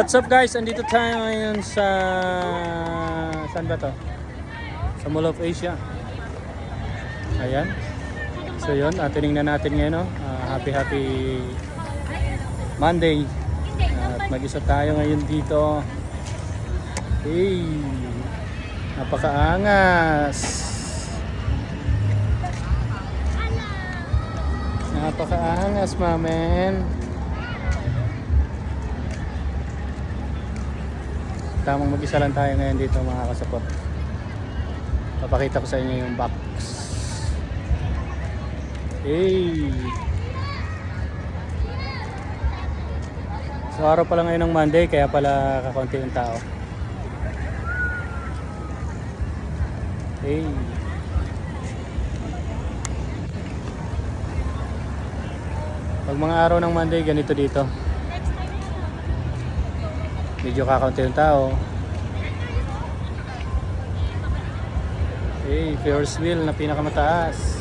What's up guys? Andito tayo ngayon sa... Saan ba to? Sa Mall of Asia. Ayan. So yun, tinignan natin ngayon, no? Happy Monday. At mag-isa tayo ngayon dito. Hey! Napakaangas! Napakaangas, mamen! Tamang mag-isa lang tayo ngayon dito, mga kasapot. Papakita ko sa inyo yung box. Hey! So araw pala ngayon ng Monday, kaya pala kakaunti yung tao. Hey! Pag mga araw ng Monday, ganito dito. Medyo kakaunti yung tao. Hey, Ferris wheel na pinakamataas.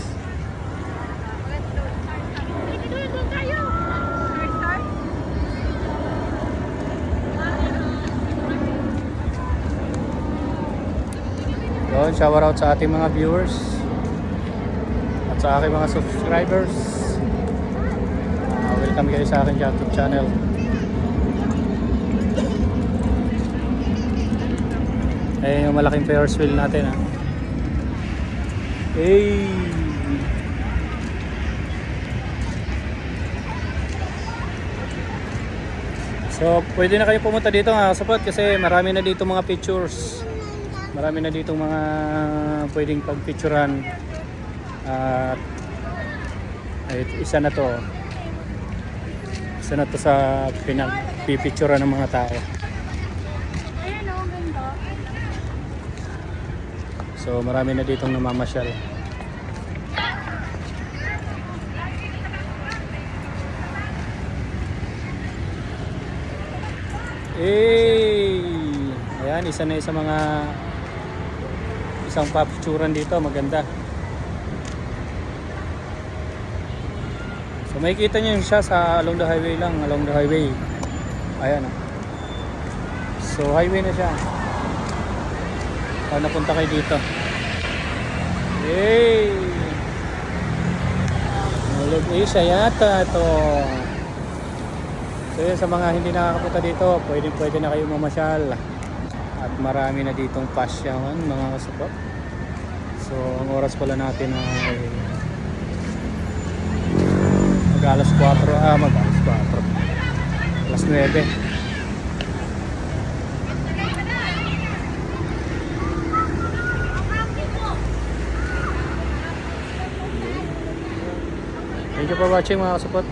Yun, shower out sa ating mga viewers at sa aking mga subscribers. Welcome kayo sa aking YouTube channel. Yung malaking Ferris wheel natin, ha. Hey! So pwede na kayo pumunta dito, mga kasapot, kasi marami na dito mga pictures. Marami na dito mga pwedeng pagpicturan. At isa na to. Isa na to sa pinagpipicturan ng mga tao. So marami na ditong namamasyal. Ayan, isa na sa mga isang papicturan dito, maganda. So makikita niyo siya sa along the highway lang, along the highway. Ayan, oh. So highway na siya. Napunta kayo dito. Hey! Mall of Asia yata ito. So yun, sa mga hindi nakakapunta dito, pwede na kayo mamasyal. At marami na ditong pasyawan, mga kasapot. So ang oras pala natin ay mag-alas 4, alas 9. Thank you for watching, mga kasapot.